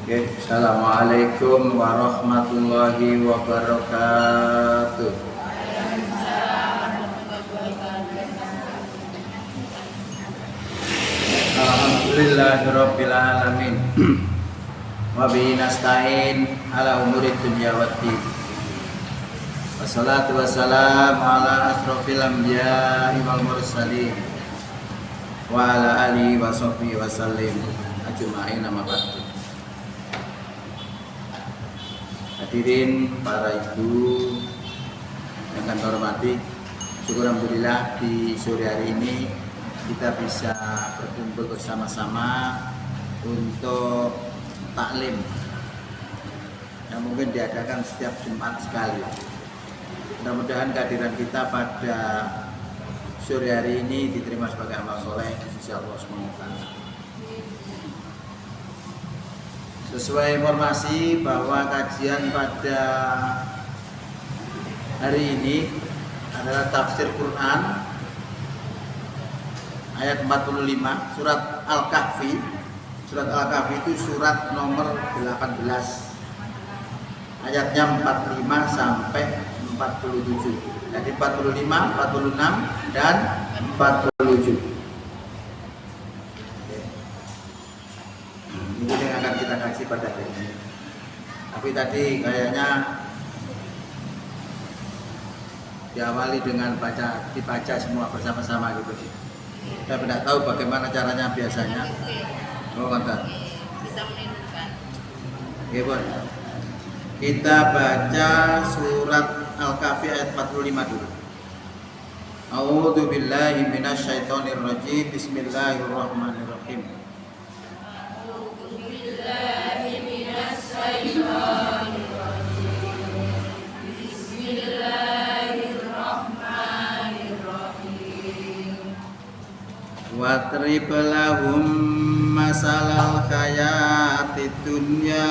Oke, Assalamualaikum warahmatullahi wabarakatuh. Alhamdulillahirabbil alamin. Wa bihi nasta'in ala umuri dunya waddin. Wassalatu wassalamu ala asrofil anbiya'i wal mursalin wa ala alihi wa sahbihi wa sallim ajma'in amma ba'du. Hadirin para ibu yang kami hormati, syukur alhamdulillah di sore hari ini kita bisa berkumpul bersama-sama untuk taklim yang mungkin diadakan setiap Jumat sekali. Mudah-mudahan kehadiran kita pada sore hari ini diterima sebagai amal soleh di sisi Allah SWT. Sesuai informasi bahwa kajian pada hari ini adalah tafsir Quran ayat 45 surat Al-Kahfi. Surat Al-Kahfi itu surat nomor 18 ayatnya 45 sampai 47. Jadi 45, 46 dan 47. Ini yang akan kita kaji pada hari ini. Tapi tadi kayaknya diawali dengan dibaca semua bersama-sama gitu. Saya tidak tahu bagaimana caranya biasanya. Oh, mantap. Bisa menimbulkan. Oke, Bon. Kita baca surat Al-Kahfi ayat 45 dulu. A'udzu billahi minasyaitonir rajim. Bismillahirrahmanirrahim. Watrib lahum masalal hayatid dunya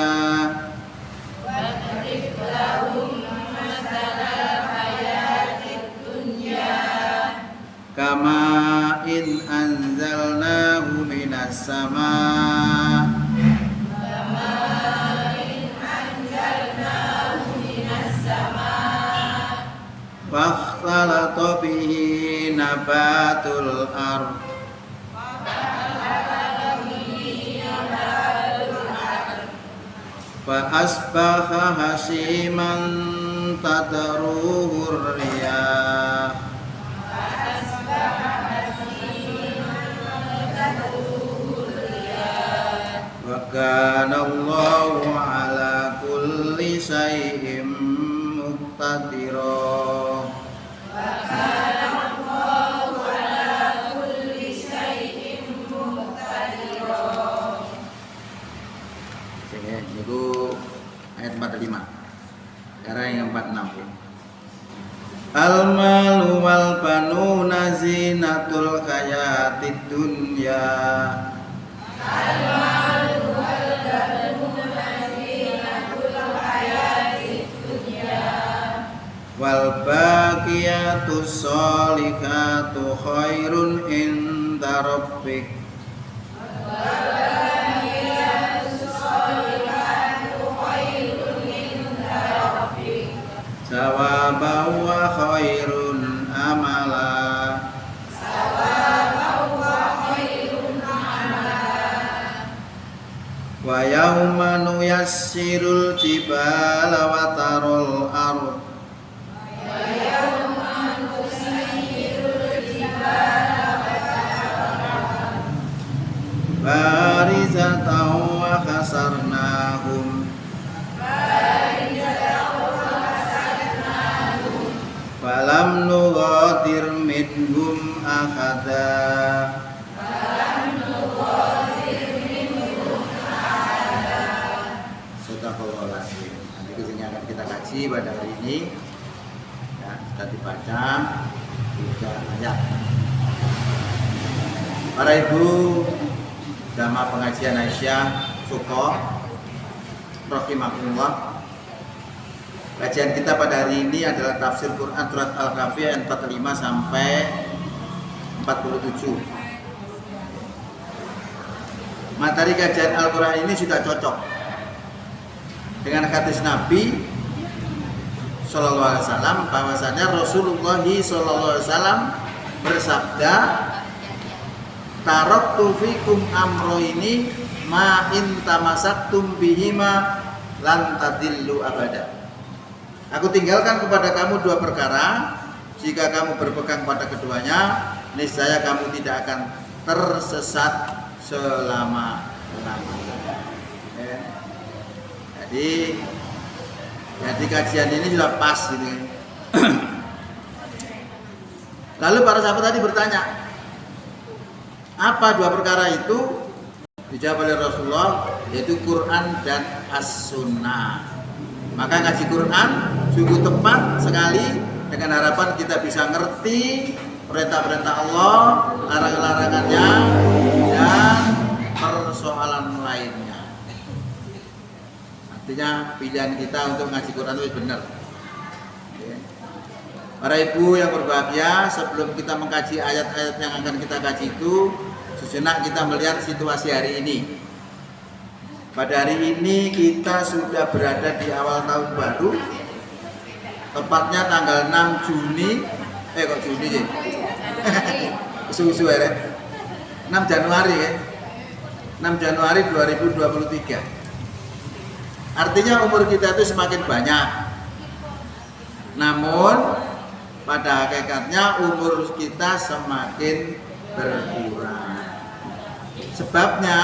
kama in anzalnahu minas sama fakhtalata bihi nabatul ardh fa asbaha hasiman tadruhur riyah wa kana Allahu ala kulli syai'in muqtadira. Itu ayat 45. Sekarang yang 46 ya. Al-malu wal banuna zinatul hayatid dunya. Al-malu wal banuna zinatul hayatid dunya. Wal baqiyatus sholihatu khairun inda rabbik. Sawaban wa khairun amala. Wa yawma nuyassirul jibala wa tarul ardh barizatan wa khasarnahum falam nughadir minhum ahada. Sadaqallahul azim. Nanti kesini akan kita kaji pada hari ini. Ya, kita dibaca 3 ayat. Para ibu jamaah pengajian Aisyah Suko rahimakumullah. Kajian kita pada hari ini adalah tafsir Quran surat Al-Kahfi ayat 45 sampai 47. Materi kajian Al-Quran ini sudah cocok dengan hadis Nabi Sallallahu Alaihi Wasallam bahwasanya Rasulullah Sallallahu Alaihi Wasallam bersabda, taraktu fikum amroini ma in tamasaktum bihima lan tadillu abada. Aku tinggalkan kepada kamu dua perkara, jika kamu berpegang pada keduanya, niscaya kamu tidak akan tersesat selama-lamanya. Jadi kajian ini sudah pas gitu. Lalu para sahabat tadi bertanya, apa dua perkara itu? Dijawab oleh Rasulullah, yaitu Quran dan As-Sunnah. Maka ngaji Quran sungguh tepat sekali, dengan harapan kita bisa ngerti perintah-perintah Allah, larangan-larangannya, dan persoalan lainnya. Artinya pilihan kita untuk ngaji Quran itu benar. Para ibu yang berbahagia, sebelum kita mengkaji ayat-ayat yang akan kita kaji itu, sejenak kita melihat situasi hari ini. Pada hari ini kita sudah berada di awal tahun baru, tepatnya tanggal 6 Juni, kok Juni sih? Susu ya, 6 Januari ya, 6 Januari 2023. Artinya umur kita itu semakin banyak. Namun pada hakikatnya umur kita semakin berkurang. Sebabnya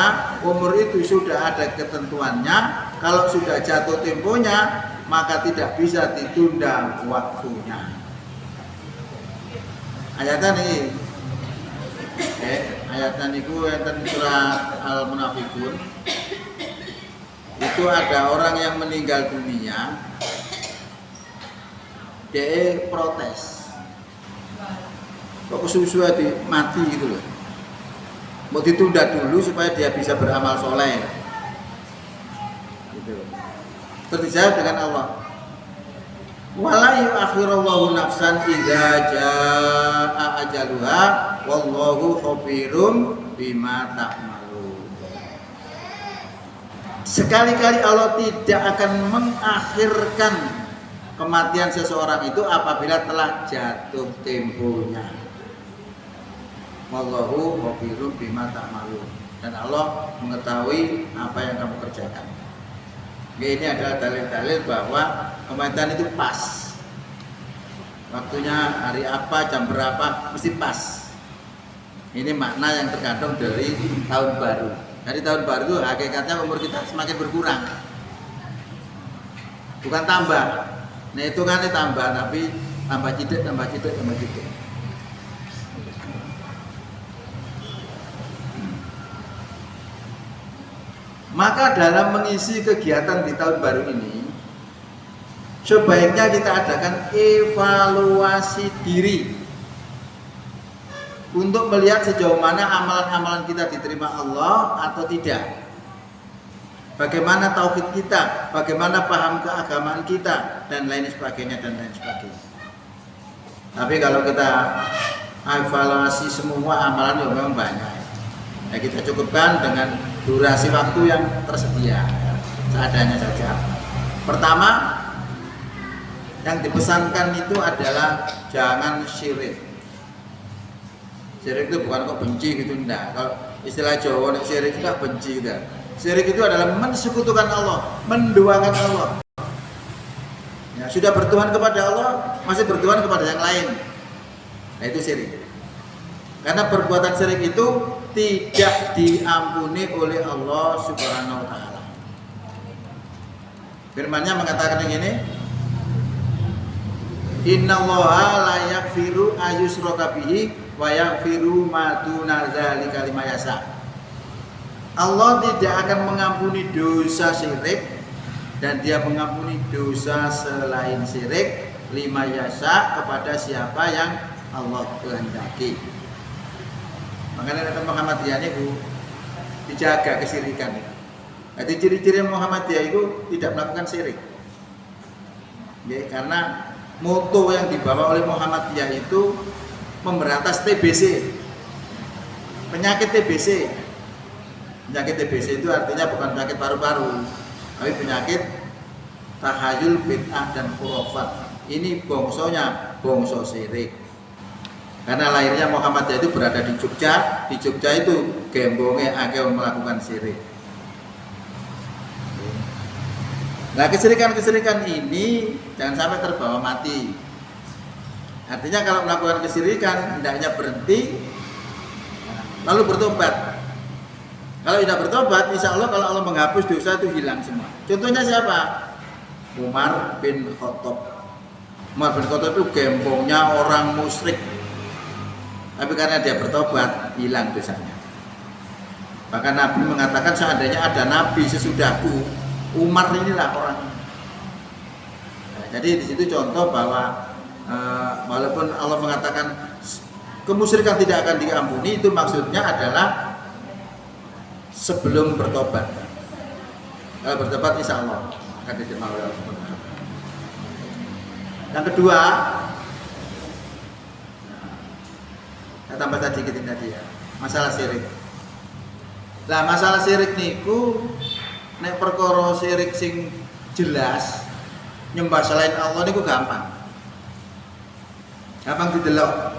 umur itu sudah ada ketentuannya. Kalau sudah jatuh temponya, maka tidak bisa ditunda waktunya. Ayatnya nih, ayatnya niku enten surat Al-Munafiqun. Itu ada orang yang meninggal dunia, dia protes, kok kesusu mati gitu loh, mau ditunda dulu supaya dia bisa beramal soleh gitu. Terus dijawab dengan Allah, wala yu'akhirullahu nafsan idza jaa ajaluha wallahu khabirum bima ta'malun. Sekali-kali Allah tidak akan mengakhirkan kematian seseorang itu apabila telah jatuh temponya. Wallahu khabirum bima ta'malun. Dan Allah mengetahui apa yang kamu kerjakan. Ini adalah dalil-dalil bahwa kematian itu pas. Waktunya hari apa, jam berapa, mesti pas. Ini makna yang terkandung dari tahun baru. Dari tahun baru itu hakikatnya umur kita semakin berkurang, bukan tambah. Nah hitungannya tambah, tapi tambah cidik, tambah cidik, tambah cidik. Maka dalam mengisi kegiatan di tahun baru ini, sebaiknya kita adakan evaluasi diri untuk melihat sejauh mana amalan-amalan kita diterima Allah atau tidak. Bagaimana tauhid kita, bagaimana paham keagamaan kita, dan lain sebagainya, dan lain sebagainya. Tapi kalau kita evaluasi semua amalan ya memang banyak. Nah, kita cukupkan dengan durasi waktu yang tersedia, seadanya saja. Pertama, yang dipesankan itu adalah jangan syirik. Syirik itu bukan kok benci gitu, enggak. Kalau istilah Jawa syirik itu enggak benci gitu. Syirik itu adalah mensekutukan Allah, menduakan Allah. Ya, sudah bertuhan kepada Allah, masih bertuhan kepada yang lain. Nah, itu syirik. Karena perbuatan syirik itu tidak diampuni oleh Allah Subhanahu wa taala. Firman-Nya mengatakan yang ini, innallaha la yaghfiru ayyushraka bihi wa yaghfiru ma duna dzalika liman yasha. Allah tidak akan mengampuni dosa syirik, dan Dia mengampuni dosa selain syirik liman yasha, kepada siapa yang Allah kehendaki. Makanya kata Muhammadiyah itu dijaga kesyirikan. Jadi ciri-ciri Muhammadiyah itu tidak melakukan syirik. Ya, karena moto yang dibawa oleh Muhammadiyah itu memberantas TBC, penyakit TBC. Penyakit TBC itu artinya bukan penyakit paru-paru, tapi penyakit tahayul, bid'ah dan khurafat. Ini bongsonya bongso syirik. Karena lahirnya Muhammadiyah itu berada di Jogja. Di Jogja itu gembongnya akeh melakukan syirik. Nah, kesirikan-kesirikan ini jangan sampai terbawa mati. Artinya kalau melakukan kesirikan hendaknya berhenti lalu bertobat. Kalau tidak bertobat, insya Allah kalau Allah menghapus dosa itu hilang semua. Contohnya siapa? Umar bin Khattab. Umar bin Khattab itu gembongnya orang musyrik. Tapi karena dia bertobat, hilang dosanya. Bahkan Nabi mengatakan seandainya ada Nabi sesudahku, Umar inilah orang. Nah, jadi di situ contoh bahwa walaupun Allah mengatakan kemusyrikan tidak akan diampuni, itu maksudnya adalah sebelum bertobat. Kalau bertobat insya Allah akan diterima oleh Allah. Yang kedua, saya tambah tadi ya, masalah syirik. Lah masalah syirik niku nek perkara syirik sing jelas nyembah selain Allah niku gampang didelok.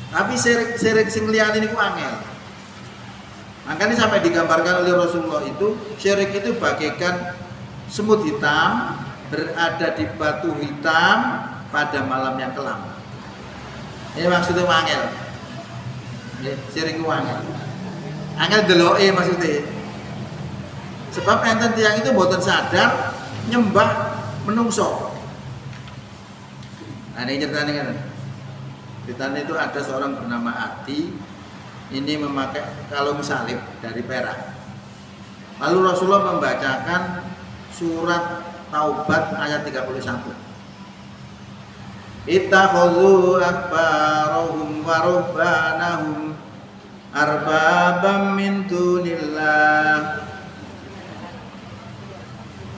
Tapi syirik sing liyane niku angel. Makanya sampai digambarkan oleh Rasulullah itu syirik itu bagaikan semut hitam berada di batu hitam pada malam yang kelam. Ini maksudnya angel. Syirik itu angel. Angel deloke maksudnya. Sebab enten tiang itu mboten sadar nyembah menungso. Nah, ini ceritanya kan. Ceritanya itu ada seorang bernama Adi. Ini memakai kalung salib dari perak. Lalu Rasulullah membacakan surat Taubat ayat 31. Ittakhadhu akbarahum wa rubbanahum arbabam min dunillah.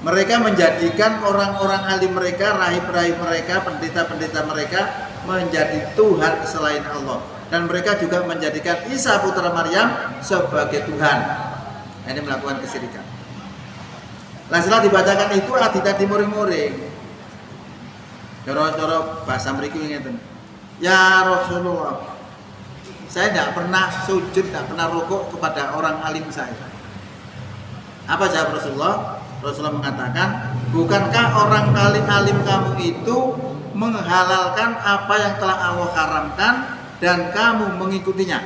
Mereka menjadikan orang-orang alim mereka, rahib-rahib mereka, pendeta-pendeta mereka menjadi Tuhan selain Allah. Dan mereka juga menjadikan Isa putra Maryam sebagai Tuhan. Ini melakukan kesyirikan. Nah, setelah dibacakan itu Adi tadi muring-muring. Coro-coro bahasa mriki ngeten. Ya Rasulullah, saya tidak pernah sujud, tidak pernah rukuk kepada orang alim saya. Apa jawab Rasulullah? Rasulullah mengatakan, bukankah orang alim kamu itu menghalalkan apa yang telah Allah haramkan dan kamu mengikutinya?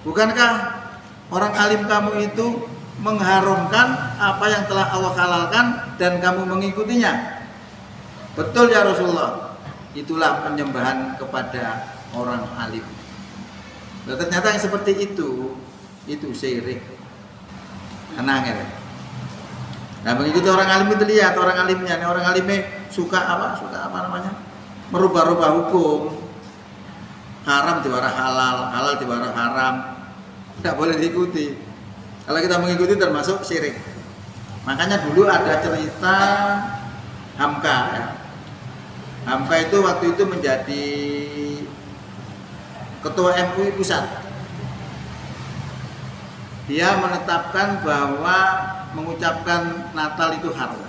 Bukankah orang alim kamu itu mengharamkan apa yang telah Allah halalkan dan kamu mengikutinya? Betul ya Rasulullah. Itulah penyembahan kepada orang alim. Dan ternyata yang seperti itu syirik. Anangel. Nah, mengikuti orang alim itu lihat orang alimnya. Orang alimnya suka apa namanya? Merubah-rubah hukum. Haram diwara halal, halal diwara haram. Tidak boleh diikuti. Kalau kita mengikuti termasuk syirik. Makanya dulu ada cerita Hamka ya. Hamka itu waktu itu menjadi ketua MUI pusat. Dia menetapkan bahwa mengucapkan Natal itu haram.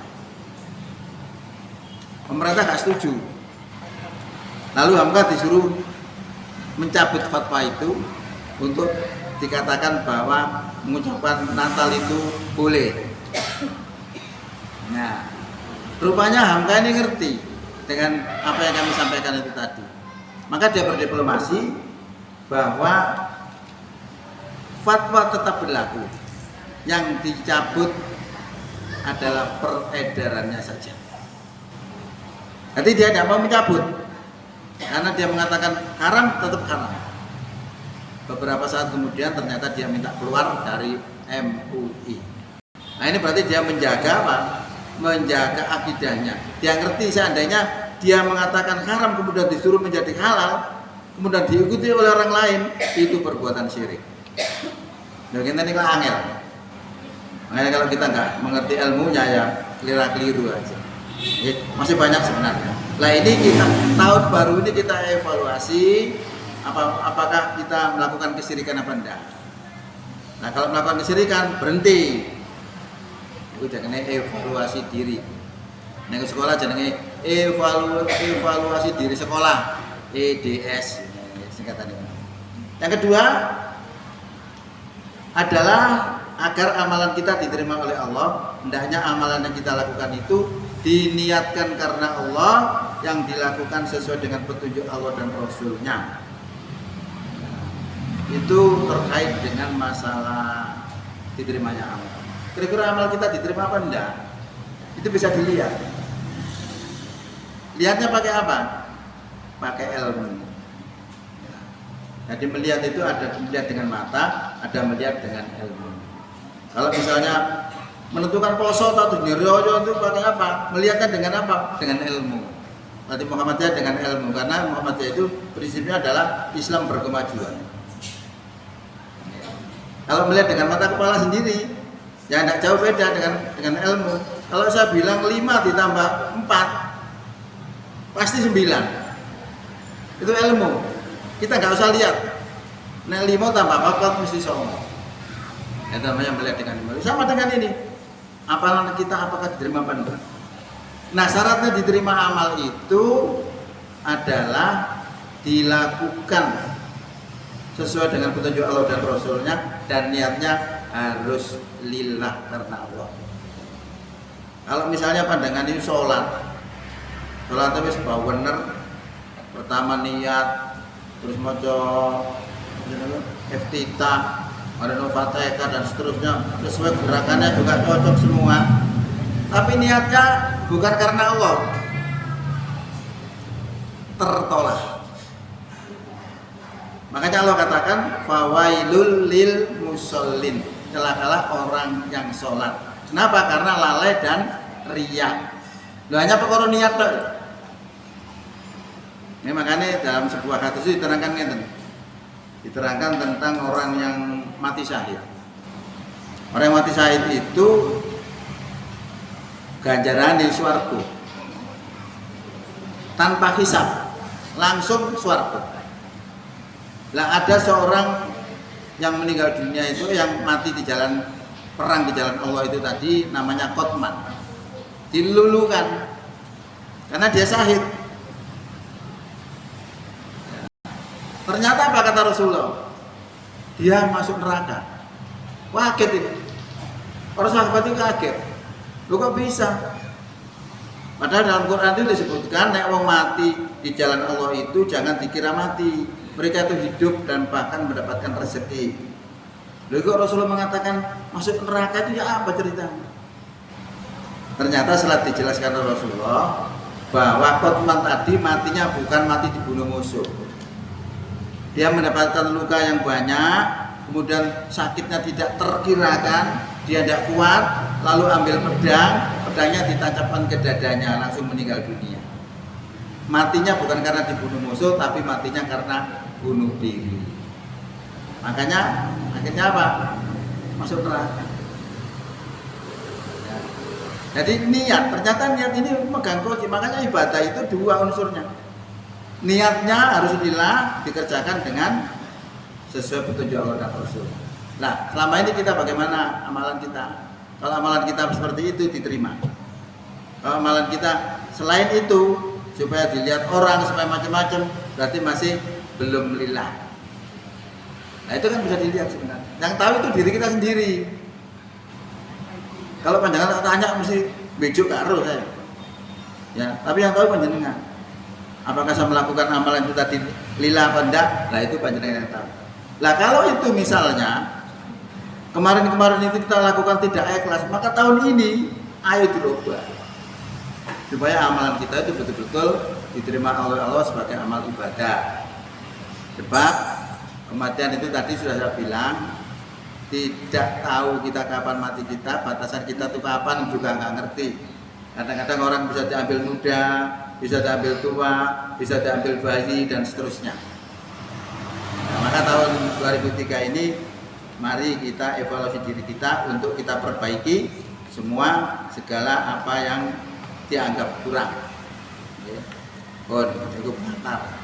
Pemerintah gak setuju. Lalu Hamka disuruh mencabut fatwa itu untuk dikatakan bahwa mengucapkan Natal itu boleh. Nah, rupanya Hamka ini ngerti dengan apa yang kami sampaikan itu tadi. Maka dia berdiplomasi bahwa fatwa tetap berlaku. Yang dicabut adalah peredarannya saja. Jadi dia tidak mau mencabut karena dia mengatakan haram, tetap haram. Beberapa saat kemudian ternyata dia minta keluar dari MUI. Nah, ini berarti dia menjaga apa? Menjaga akidahnya. Dia ngerti seandainya dia mengatakan haram kemudian disuruh menjadi halal, kemudian diikuti oleh orang lain, itu perbuatan syirik. Nah, kita ini angel. Makanya kalau kita nggak mengerti ilmunya ya keliru aja. Ya, masih banyak sebenarnya. Nah, ini kita tahun baru ini kita evaluasi apakah kita melakukan kesyirikan apa enggak. Nah, kalau melakukan kesyirikan berhenti. Iku jenenge evaluasi diri. Ning sekolah jenenge evaluasi diri sekolah, EDS singkatannya. Yang kedua adalah agar amalan kita diterima oleh Allah, hendaknya amalan yang kita lakukan itu diniatkan karena Allah, yang dilakukan sesuai dengan petunjuk Allah dan Rasul-Nya. Itu terkait dengan masalah diterimanya amal. Kira-kira amal kita diterima apa enggak? Itu bisa dilihat. Lihatnya pakai apa? Pakai ilmu. Jadi melihat itu ada melihat dengan mata, ada melihat dengan ilmu. Kalau misalnya menentukan poso atau niryoyo itu pakai apa? Melihatnya dengan apa? Dengan ilmu. Berarti Muhammadiyah dengan ilmu, karena Muhammadiyah itu prinsipnya adalah Islam berkemajuan. Kalau melihat dengan mata kepala sendiri, ya tidak jauh beda dengan ilmu. Kalau saya bilang 5 ditambah 4 pasti 9. Itu ilmu. Kita nggak usah lihat. Nah 5 tambah 4 mesti sama. Itu namanya melihat dengan ilmu. Sama dengan ini. Amalan kita apakah diterima apa enggak? Nah syaratnya diterima amal itu adalah dilakukan sesuai dengan petunjuk Allah dan Rasul-Nya, dan niatnya harus lillah karena Allah. Kalau misalnya pandangan ini sholat itu bener, pertama niat, terus maca iftitah, ada Fatihah dan seterusnya, sesuai gerakannya juga cocok semua. Tapi niatnya bukan karena Allah, tertolak. Makanya Allah katakan fawailul lil musallin, celakalah orang yang sholat. Kenapa? Karena lalai dan riya. Loh, hanya perkara niat tok. Ini makanya dalam sebuah hadis itu diterangkan ngeten. Diterangkan tentang orang yang mati syahid. Orang yang mati syahid itu ganjaran di swarga. Tanpa hisab, langsung swarga. Lah ada seorang yang meninggal dunia itu, yang mati di jalan perang di jalan Allah itu tadi, namanya Qotman. Dilulukan karena dia syahid. Ternyata apa kata Rasulullah? Dia masuk neraka. Wah, kaget ini. Orang sahabat itu kaget. Lu kok bisa? Padahal dalam Quran itu disebutkan nek wong mati di jalan Allah itu jangan dikira mati. Mereka itu hidup dan bahkan mendapatkan rezeki. Lalu kok Rasulullah mengatakan masuk neraka itu ya apa ceritanya? Ternyata setelah dijelaskan oleh Rasulullah bahwa Qotman tadi matinya bukan mati dibunuh musuh. Dia mendapatkan luka yang banyak, kemudian sakitnya tidak terkirakan, dia tidak kuat, lalu ambil pedangnya ditancapkan ke dadanya, langsung meninggal dunia. Matinya bukan karena dibunuh musuh, tapi matinya karena bunuh diri. Makanya akhirnya apa? Masuk neraka. Ya. Jadi niat, ternyata niat ini memegang kunci. Makanya ibadah itu dua unsurnya. Niatnya harus dikerjakan dengan sesuai petunjuk Allah dan Rasul. Nah, selama ini kita bagaimana amalan kita? Kalau amalan kita seperti itu diterima. Kalau amalan kita selain itu supaya dilihat orang supaya macam-macam, berarti masih belum lillah. Nah itu kan bisa dilihat sebenarnya. Yang tahu itu diri kita sendiri. Kalau panjangan tanya mesti bejuk karo saya. Ya, tapi yang tahu panjenengan. Apakah saya melakukan amalan itu tadi lillah apa enggak? Nah itu panjenengan yang tahu. Lah kalau itu misalnya kemarin-kemarin itu kita lakukan tidak ikhlas, maka tahun ini ayo dirubah. Supaya amalan kita itu betul-betul diterima oleh Allah sebagai amal ibadah. Sebab kematian itu tadi sudah saya bilang, tidak tahu kita kapan mati kita, batasan kita tuh kapan juga nggak ngerti. Kadang-kadang orang bisa diambil muda, bisa diambil tua, bisa diambil bayi dan seterusnya. Nah, maka tahun 2003 ini mari kita evaluasi diri kita untuk kita perbaiki semua segala apa yang dianggap kurang. Cukup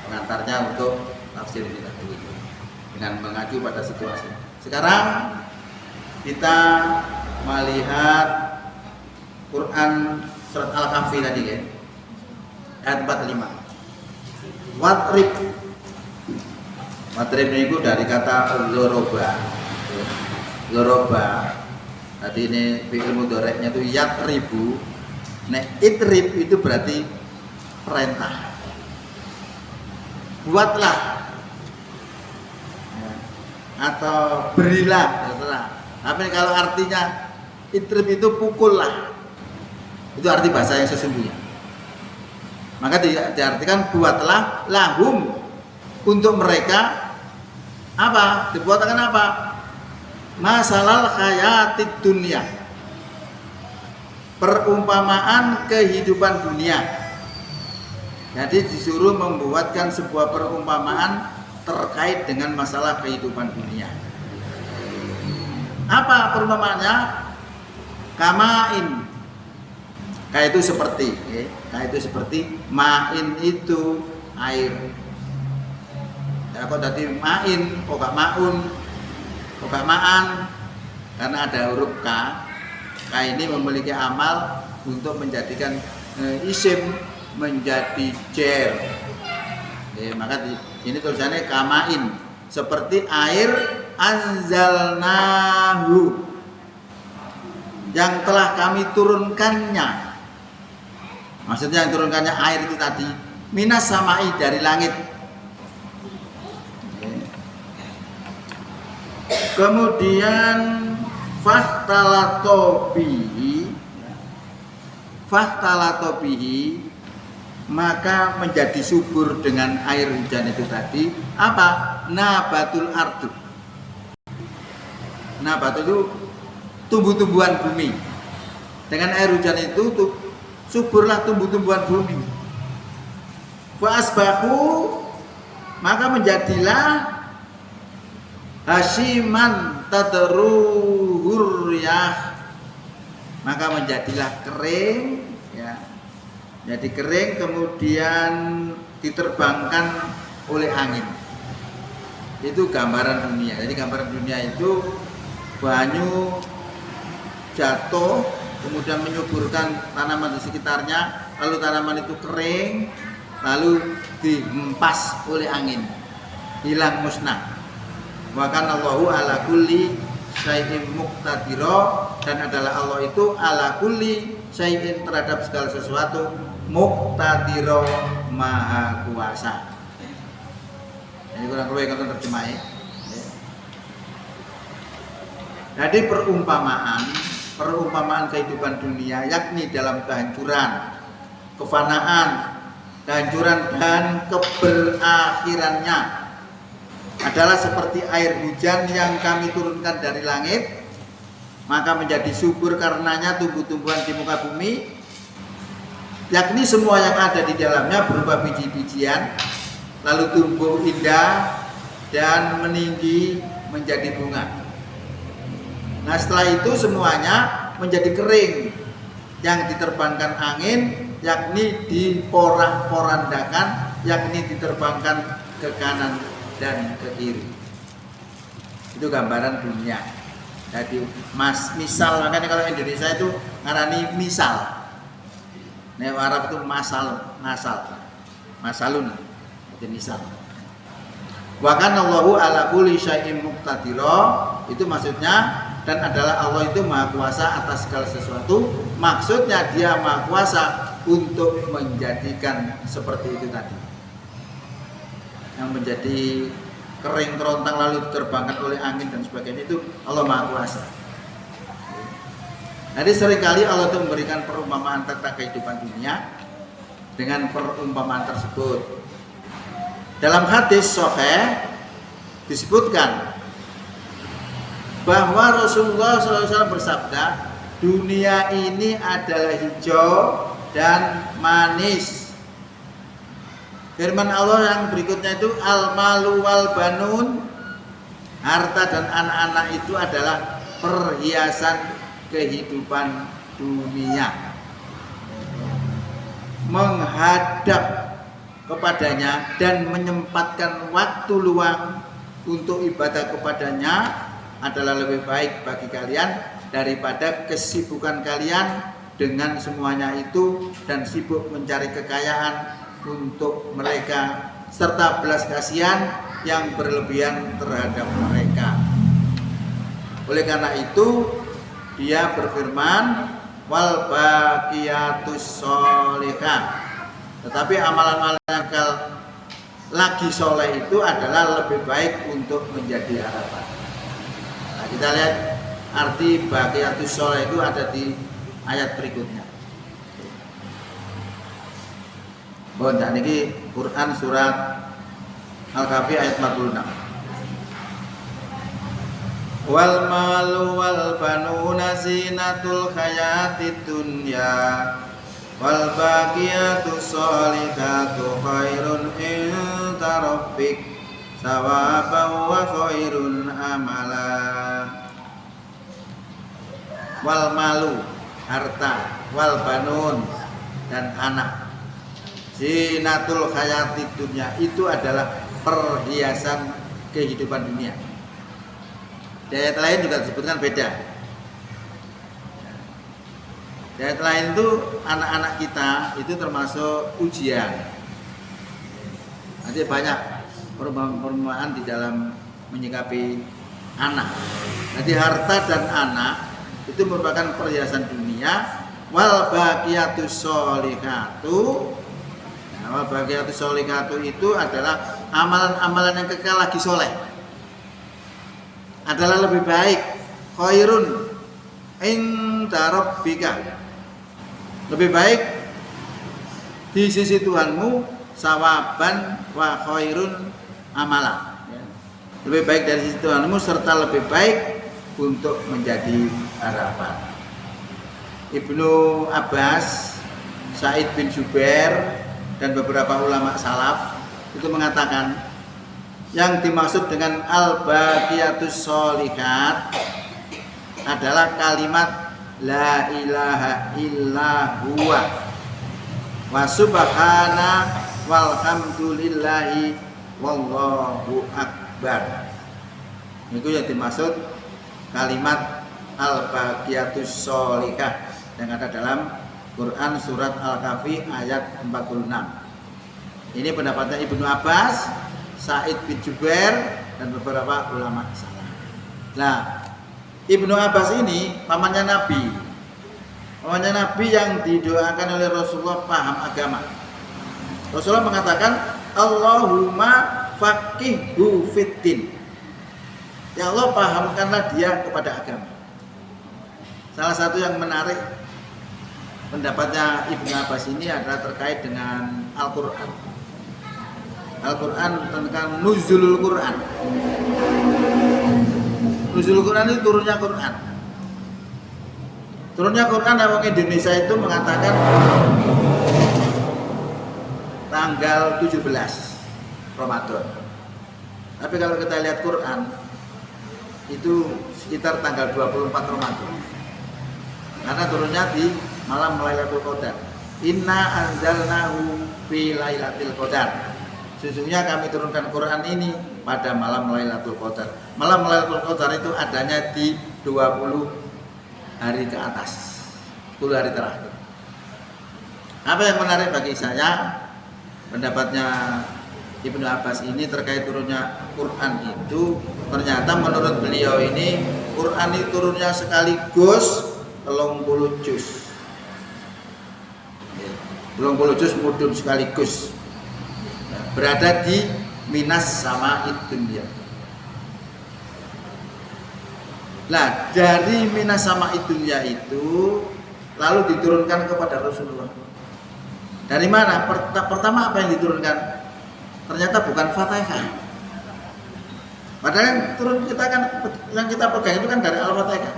pengantarnya untuk tafsir kita dulu dengan mengacu pada situasi. Sekarang kita melihat Quran surat Al-Kahfi tadi ya. Ayat 45. Watrib. Watrib itu dari kata loroba. Loroba. Tadi ini fi'il mudhari'nya itu yatribu. Nek itrib itu berarti perintah. Buatlah ya. Atau berilah, terserah. Tapi kalau artinya itrib itu pukullah. Itu arti bahasa yang sesungguhnya. Maka diartikan buatlah lahum untuk mereka apa? Dibuatkan apa? Masalal hayatid dunia. Perumpamaan kehidupan dunia. Jadi disuruh membuatkan sebuah perumpamaan terkait dengan masalah kehidupan dunia. Apa perumpamaannya? Kamain. Kayak itu seperti, ya. Kayak itu seperti main itu air. Ya kok tadi main, kok gak maun, kok gak maan? Karena ada huruf K. K ini memiliki amal untuk menjadikan isim menjadi jer. Ya, maka ini tulisannya kamain, seperti air anzalnahu yang telah kami turunkannya. Maksudnya yang turunkannya air itu tadi minas samai dari langit. Kemudian fahtalatobihi maka menjadi subur dengan air hujan itu tadi apa? Nabatul ardu. Nabat itu tumbuh-tumbuhan bumi. Dengan air hujan itu suburlah tumbuh-tumbuhan bumi. Fa asbahu maka menjadilah hasyiman tadruhur riyah, maka menjadilah kering ya. Jadi kering kemudian diterbangkan oleh angin. Itu gambaran dunia. Jadi gambaran dunia itu banyu jatuh kemudian menyuburkan tanaman di sekitarnya, lalu tanaman itu kering, lalu dihempas oleh angin, hilang musnah. Wa kana Allahu ala kulli syai'in muqtadira, dan adalah Allah itu ala kulli syai'in terhadap segala sesuatu muqtadira maha kuasa. Ini kurang lebih kata terjemahnya. Jadi perumpamaan kehidupan dunia yakni dalam kehancuran, kefanaan, kehancuran dan keberakhirannya adalah seperti air hujan yang kami turunkan dari langit, maka menjadi subur karenanya tumbuh-tumbuhan di muka bumi, yakni semua yang ada di dalamnya berupa biji-bijian, lalu tumbuh indah dan meninggi menjadi bunga. Nah setelah itu semuanya menjadi kering yang diterbangkan angin, yakni diporak-porandakan, yakni diterbangkan ke kanan dan ke kiri. Itu gambaran dunia. Jadi misal, makanya kalau Indonesia itu ngarani misal. Nah Arab itu masalun. Itu misal. Wa kana Allahu ala kulli syai'in muqtadira, itu maksudnya, dan adalah Allah itu maha kuasa atas segala sesuatu. Maksudnya dia maha kuasa untuk menjadikan seperti itu tadi, yang menjadi kering kerontang lalu diterbangkan oleh angin dan sebagainya, itu Allah maha kuasa. Jadi seringkali Allah itu memberikan perumpamaan tentang kehidupan dunia dengan perumpamaan tersebut. Dalam hadis sahih disebutkan bahwa Rasulullah SAW bersabda, dunia ini adalah hijau dan manis. Firman Allah yang berikutnya itu al-malu wal banun, harta dan anak-anak itu adalah perhiasan kehidupan dunia. Menghadap kepadanya dan menyempatkan waktu luang untuk ibadah kepadanya adalah lebih baik bagi kalian daripada kesibukan kalian dengan semuanya itu dan sibuk mencari kekayaan untuk mereka serta belas kasihan yang berlebihan terhadap mereka. Oleh karena itu dia berfirman wal baqiyatus sholihah. Tetapi amalan-amalan yang lagi soleh itu adalah lebih baik untuk menjadi harapan. Nah, kita lihat arti baqiyatus sholih itu ada di ayat berikutnya. Bon, ini Quran surat Al-Kahfi ayat 46. Wal malu wal banuna zinatul hayatid dunya wal baqiyatus sholihatu khairun inda rabbik thawaban wa khairun amala. Wal malu harta, wal banun dan anak, zinatul hayatid dunya itu adalah perhiasan kehidupan dunia. Di ayat lain juga disebutkan beda. Di ayat lain itu anak-anak kita itu termasuk ujian. Nanti banyak perumpamaan di dalam menyikapi anak. Jadi harta dan anak itu merupakan perhiasan dunia. Wal baqiyatus sholihatu, wal baqiyatus sholihatu itu adalah amalan-amalan yang kekal lagi soleh, adalah lebih baik, khairun inda rabbika, lebih baik di sisi Tuhanmu, sawaban wa khairun amala, lebih baik dari sisi Tuhanmu serta lebih baik untuk menjadi harapan. Ibnu Abbas, Sa'id bin Jubair dan beberapa ulama salaf itu mengatakan yang dimaksud dengan al-baqiyatus sholihat adalah kalimat la ilaha illa huwa wa subhana walhamdulillahi wallahu akbar. Itu yang dimaksud kalimat al-baqiyatus sholihah yang ada dalam Quran surat Al-Kahfi ayat 46. Ini pendapatnya Ibnu Abbas, Sa'id bin Jubair dan beberapa ulama salaf. Nah, Ibnu Abbas ini pamannya Nabi. Pamannya Nabi yang didoakan oleh Rasulullah paham agama. Rasulullah mengatakan, Allahumma faqihhu fiddin. Ya Allah, pahamkanlah dia kepada agama. Salah satu yang menarik pendapatnya Ibnu Abbas ini adalah terkait dengan Al-Quran. Al-Quran tentang nuzulul Quran. Nuzulul Quran itu turunnya Quran. Turunnya Quran orang Indonesia itu mengatakan tanggal 17 Ramadan. Tapi kalau kita lihat Quran itu sekitar tanggal 24 Ramadan. Karena turunnya di malam Lailatul Qadar. Inna anzalnahu fi Lailatul Qadar. Sesungguhnya kami turunkan Quran ini pada malam Lailatul Qadar. Malam Lailatul Qadar itu adanya di 20 hari ke atas, 10 hari terakhir. Apa yang menarik bagi saya, pendapatnya Ibnu Abbas ini terkait turunnya Quran itu, ternyata menurut beliau ini Quran itu turunnya sekaligus 30 juz. 30 juz mudun sekaligus. Berada di minas sama'id dunya. Nah, dari minas sama'id dunya itu lalu diturunkan kepada Rasulullah. Dari mana? Pertama apa yang diturunkan? Ternyata bukan Fatihah. Padahal yang turun kita kan, yang kita pegang itu kan dari Al-Fatihah.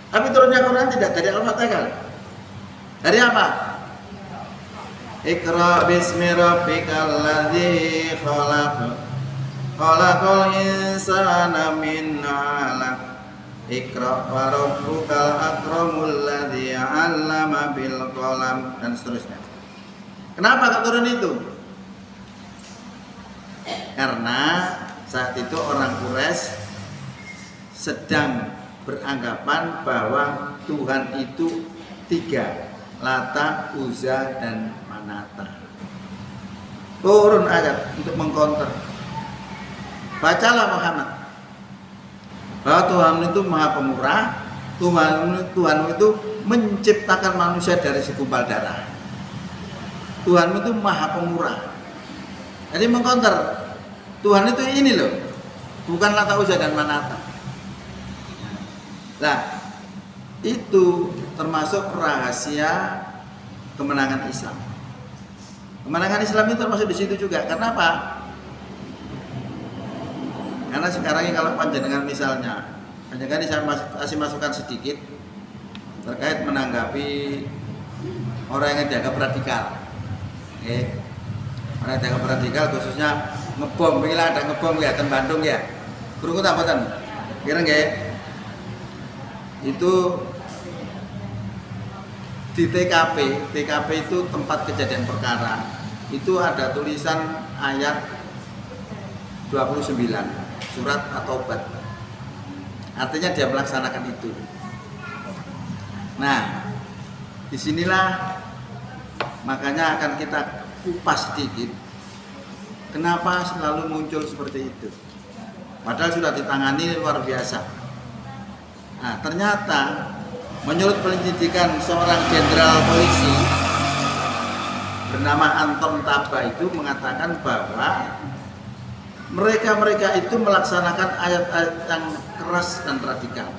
Tapi turunnya Quran tidak dari Al-Fatihah. Dari apa? Iqra bismi rabbikal ladzi khalaq. Khalaqal insana min 'alaq. Iqra wa rabbukal akramul ladzi 'allama bil qalam, dan seterusnya. Kenapa turun itu? Karena saat itu orang Quraisy sedang beranggapan bahwa Tuhan itu tiga, Lata, Uzza, dan Manata. Turun ayat untuk mengkonter. Bacalah Muhammad bahwa Tuhan itu Maha Pemurah. Tuhan itu menciptakan manusia dari segumpal darah. Tuhan itu Maha Pemurah. Jadi mengkonter Tuhan itu ini loh, bukan Lata, Uzza, dan Manata. Nah, itu termasuk rahasia kemenangan Islam. Kemenangan Islam itu termasuk di situ juga. Kenapa? Karena sekarang ini kalau panjenengan misalnya, panjenengan saya kasih masukan sedikit terkait menanggapi orang yang dianggap radikal. Orang yang dianggap radikal khususnya ngebom, bila ada ngebom ya, di Bandung ya. Kurung tambatan, kira nggak? Itu di TKP itu tempat kejadian perkara. Itu ada tulisan ayat 29 surat At-Taubah. Artinya dia melaksanakan itu. Nah, disinilah makanya akan kita kupas sedikit. Kenapa selalu muncul seperti itu? Padahal sudah ditangani luar biasa. Nah, ternyata menurut penyelidikan seorang jenderal polisi bernama Anton Taba itu mengatakan bahwa mereka itu melaksanakan ayat-ayat yang keras dan radikal.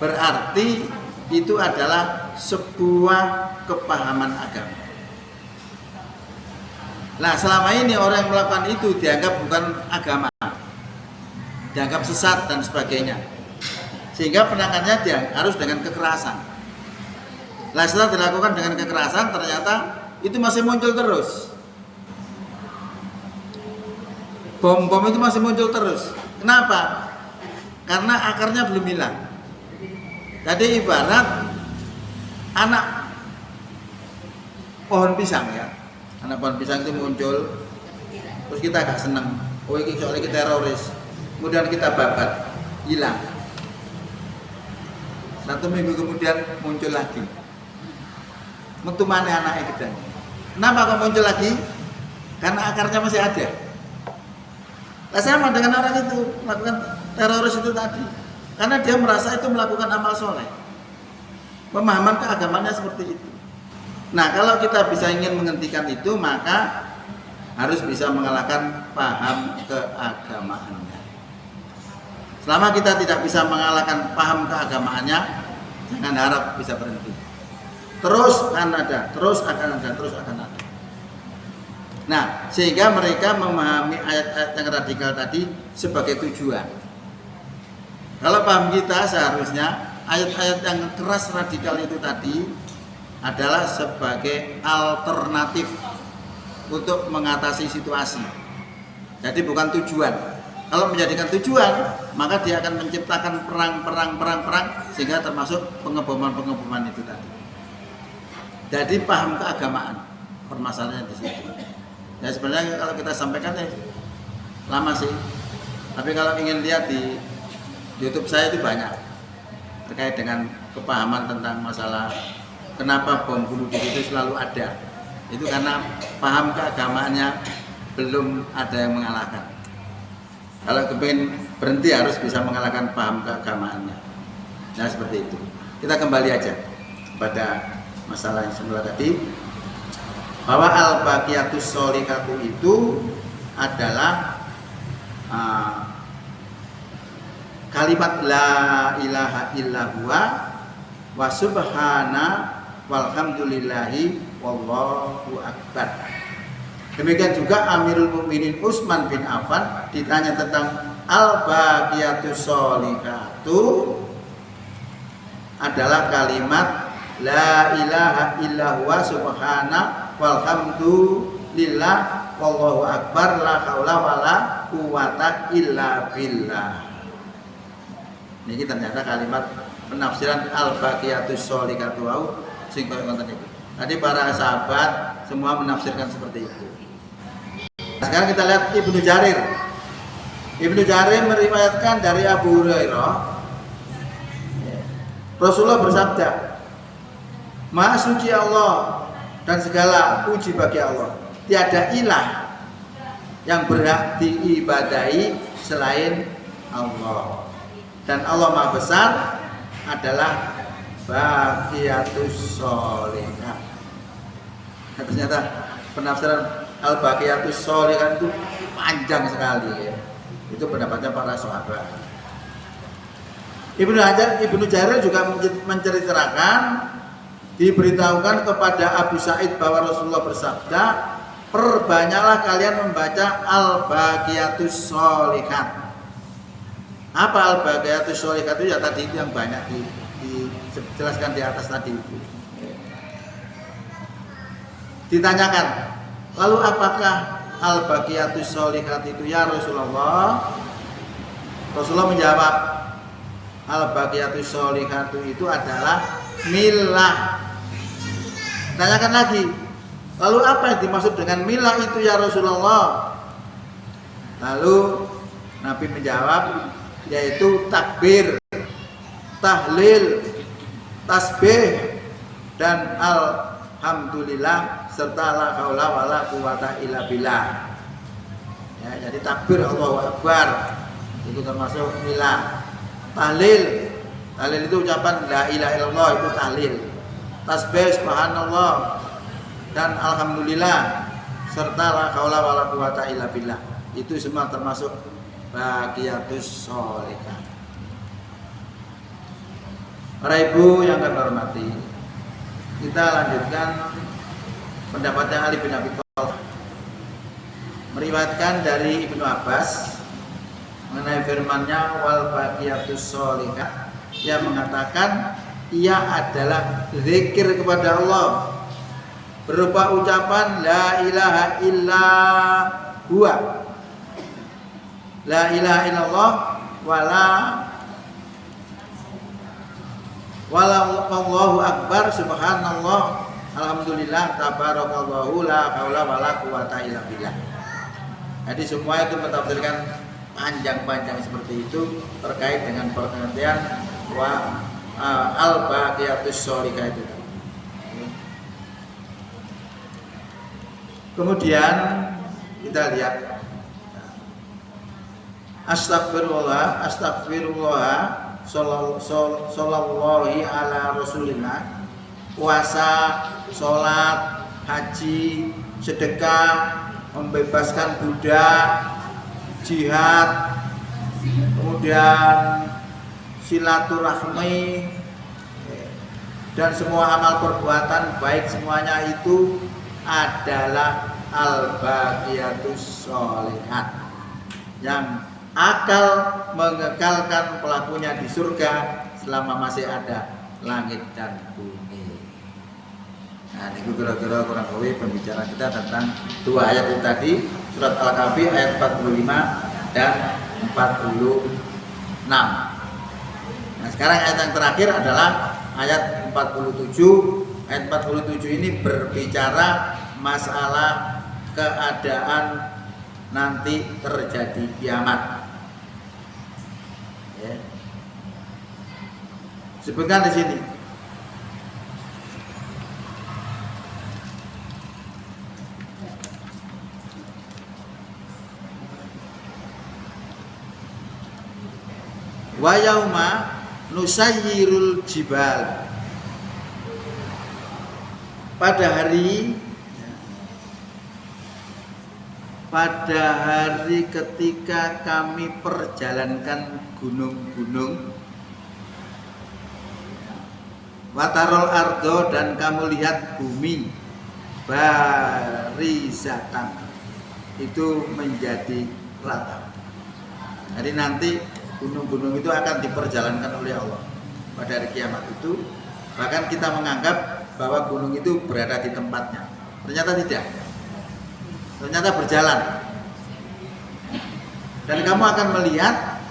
Berarti itu adalah sebuah kepahaman agama. Nah, selama ini orang yang melakukan itu dianggap bukan agama, dianggap sesat dan sebagainya. Sehingga penanganannya dia harus dengan kekerasan. Nah, setelah dilakukan dengan kekerasan, ternyata itu masih muncul terus. Bom-bom itu masih muncul terus. Kenapa? Karena akarnya belum hilang. Jadi ibarat anak pohon pisang ya. Anak pohon pisang itu muncul, terus kita agak senang. Oh, ini soalnya kita teroris. Kemudian kita babat, hilang. 1 minggu kemudian muncul lagi. Metu mana anaknya kita? Kenapa kok muncul lagi? Karena akarnya masih ada. Nah, sama dengan orang itu melakukan teroris itu tadi, karena dia merasa itu melakukan amal soleh, pemahaman keagamannya seperti itu. Nah, kalau kita bisa ingin menghentikan itu, maka harus bisa mengalahkan paham keagamaannya. Selama kita tidak bisa mengalahkan paham keagamaannya, jangan harap bisa berhenti. Terus akan ada, terus akan ada, terus akan ada. Nah, sehingga mereka memahami ayat-ayat yang radikal tadi sebagai tujuan. Kalau paham kita seharusnya ayat-ayat yang keras radikal itu tadi adalah sebagai alternatif untuk mengatasi situasi. Jadi bukan tujuan. Kalau menjadikan tujuan, maka dia akan menciptakan perang sehingga termasuk pengeboman itu tadi. Jadi paham keagamaan, permasalahannya di situ. Ya sebenarnya kalau kita sampaikan ya lama sih, tapi kalau ingin lihat di YouTube saya itu banyak terkait dengan kepahaman tentang masalah kenapa bom bunuh diri itu selalu ada. Itu karena paham keagamaannya belum ada yang mengalahkan. Kalau kepingin berhenti harus bisa mengalahkan paham keagamaannya. Nah seperti itu. Kita kembali aja pada masalah yang semula tadi, bahwa al-baqiyatus sholihatu itu adalah kalimat la ilaha illallah wa subhana walhamdulillahi wallahu akbar. Demikian juga Amirul Mukminin Utsman bin Affan ditanya tentang al-baqiyatus sholihatu adalah kalimat la ilaha illallah subhana walhamdulillah wallahu akbar la haula wala quwata illa billah. Ini ternyata kalimat penafsiran al-baqiyatus sholihatu sing koyo ngoten iki. Tadi para sahabat semua menafsirkan seperti itu. Sekarang kita lihat Ibnu Jarir. Ibnu Jarir meriwayatkan dari Abu Hurairah, Rasulullah bersabda, Maha suci Allah dan segala puji bagi Allah. Tiada ilah yang berhak diibadahi selain Allah. Dan Allah Maha Besar adalah Baqiyatus Sholihah. Nah, ternyata penafsiran Al-Baqiyatus Sholihah itu panjang sekali ya. Itu pendapatnya para sahabat. Ibnu Jarir juga menceritakan, diberitahukan kepada Abu Sa'id bahwa Rasulullah bersabda, perbanyaklah kalian membaca Al-Baqiyatus Sholihat. Apa Al-Baqiyatus Sholihat itu? Ya tadi itu yang banyak dijelaskan di atas tadi itu. Ditanyakan, lalu apakah Al-Baqiyatus Sholihat itu ya Rasulullah? Rasulullah menjawab, Al-Baqiyatus Sholihat itu adalah milah. Tanyakan lagi, lalu apa yang dimaksud dengan milah itu ya Rasulullah? Lalu Nabi menjawab, yaitu takbir, tahlil, tasbih, dan alhamdulillah serta la haula wala quwata illa billah. Ya, jadi takbir Allahu Akbar itu termasuk milah. Tahlil, tahlil itu ucapan la ilaha illallah, itu tahlil. Tasbih subhanallah dan alhamdulillah serta la haula wala quwata illa billah, itu semua termasuk Baqiyatus Sholihah. Para ibu yang kami hormati, kita lanjutkan pendapatnya Ali bin Abi Thalib, meriwayatkan dari Ibnu Abbas mengenai firman-Nya wal baqiyatus sholihah, yang mengatakan ia adalah zikir kepada Allah berupa ucapan la ilaha illa huwa, la ilaha illallah wallahu akbar, subhanallah, alhamdulillah, tabarakallahu, la haula wala quwata illa billah. Jadi semua itu mentafsirkan panjang-panjang seperti itu terkait dengan pengertian al-baqiyatus sholihah itu. Kemudian kita lihat astagfirullah sallallahu ala rasulillah, puasa, sholat, haji, sedekah, membebaskan budak, jihad, kemudian silaturahmi, dan semua amal perbuatan baik, semuanya itu adalah al-baqiyatus sholihah yang akal mengekalkan pelakunya di surga selama masih ada langit dan bumi. Nah, ini kira-kira kurang lebih pembicaraan kita tentang dua ayat itu tadi, surat Al-Kahfi ayat 45 dan 46. Nah, sekarang ayat yang terakhir adalah ayat 47. Ayat 47 ini berbicara masalah keadaan nanti terjadi kiamat. Ya. Sebutkan di sini. Wa yauma nusayyirul jibal. Pada hari ketika kami perjalankan gunung-gunung, watarol ardo, dan kamu lihat bumi, barizatan, itu menjadi rata. Jadi nanti gunung-gunung itu akan diperjalankan oleh Allah pada hari kiamat itu. Bahkan kita menganggap bahwa gunung itu berada di tempatnya, ternyata tidak, ternyata berjalan. Dan kamu akan melihat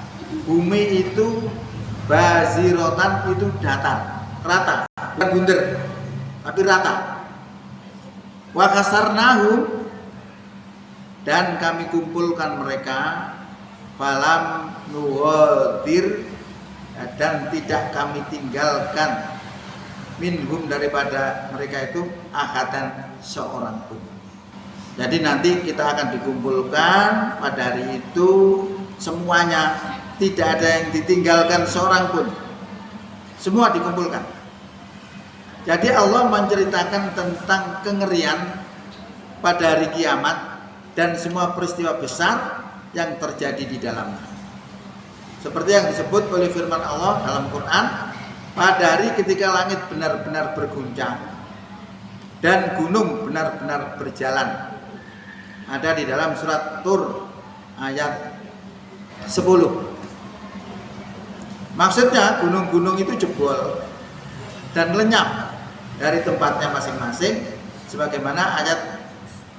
bumi itu bazirotan, itu datar, rata, bukan bunder, tapi rata. Wa kasarnahu, dan kami kumpulkan mereka, falam nuwadir, dan tidak kami tinggalkan minhum daripada mereka itu ahadan seorang pun. Jadi nanti kita akan dikumpulkan pada hari itu semuanya, tidak ada yang ditinggalkan seorang pun. Semua dikumpulkan. Jadi Allah menceritakan tentang kengerian pada hari kiamat dan semua peristiwa besar yang terjadi di dalamnya. Seperti yang disebut oleh firman Allah dalam Quran, pada hari ketika langit benar-benar berguncang dan gunung benar-benar berjalan. Ada di dalam surat Tur ayat 10. Maksudnya gunung-gunung itu jebol dan lenyap dari tempatnya masing-masing, sebagaimana ayat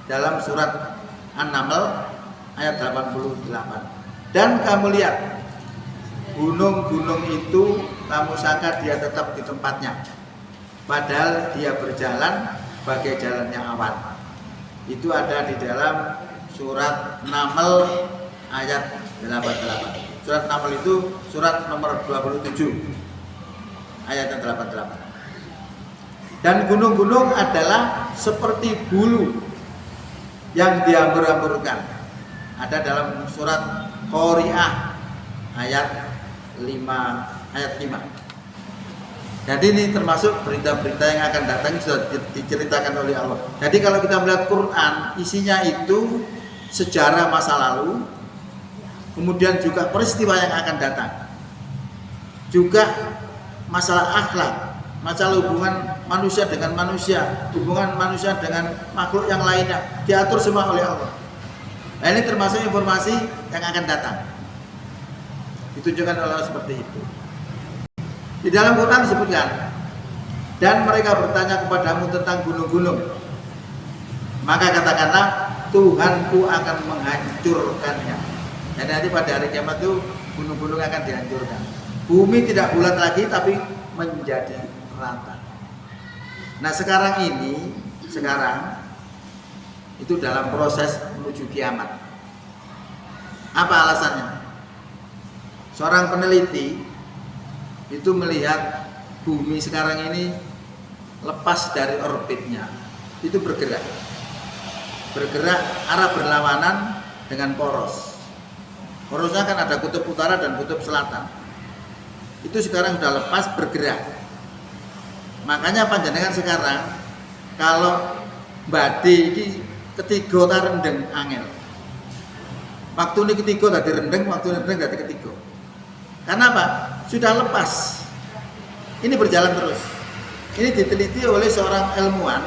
dalam surat An-Naml ayat 88. Dan kamu lihat gunung-gunung itu kamu sangka dia tetap di tempatnya, padahal dia berjalan bagai jalannya awan. Itu ada di dalam surat Naml ayat 88. Surat Naml itu surat nomor 27 ayat 88. Dan gunung-gunung adalah seperti bulu yang dihambur-hamburkan. Ada dalam surat Qari'ah ayat 5. Jadi ini termasuk berita-berita yang akan datang sudah diceritakan oleh Allah. Jadi kalau kita melihat Quran, isinya itu sejarah masa lalu, kemudian juga peristiwa yang akan datang, juga masalah akhlak, masalah hubungan manusia dengan manusia, hubungan manusia dengan makhluk yang lainnya, diatur semua oleh Allah. Nah, ini termasuk informasi yang akan datang, ditunjukkan oleh Allah seperti itu. Di dalam Quran disebutkan, dan mereka bertanya kepadamu tentang gunung-gunung, maka katakanlah Tuhanku akan menghancurkannya. Dan nanti pada hari kiamat itu gunung-gunung akan dihancurkan. Bumi tidak bulat lagi tapi menjadi rata. Nah sekarang itu dalam proses menuju kiamat. Apa alasannya? Seorang peneliti itu melihat bumi sekarang ini lepas dari orbitnya, itu bergerak arah berlawanan dengan poros. Porosnya kan ada kutub utara dan kutub selatan. Itu sekarang sudah lepas bergerak. Makanya panjenengan sekarang kalau badhe iki ketiga ta rendeng angel. Waktu ini ketiga tadi rendeng, waktu ini rendeng tadi ketiga. Karena apa? Sudah lepas. Ini berjalan terus. Ini diteliti oleh seorang ilmuwan.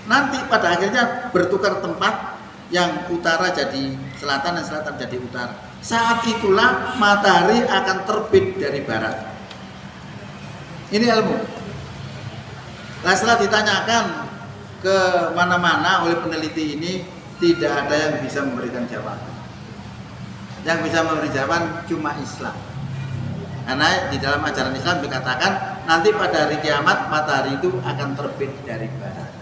Nanti pada akhirnya bertukar tempat, yang utara jadi selatan dan selatan jadi utara. Saat itulah matahari akan terbit dari barat. Ini ilmu. Nah, setelah ditanyakan ke mana-mana oleh peneliti ini, tidak ada yang bisa memberikan jawaban. Yang bisa memberi jawaban cuma Islam. Karena di dalam ajaran Islam dikatakan nanti pada hari kiamat matahari itu akan terbit dari barat.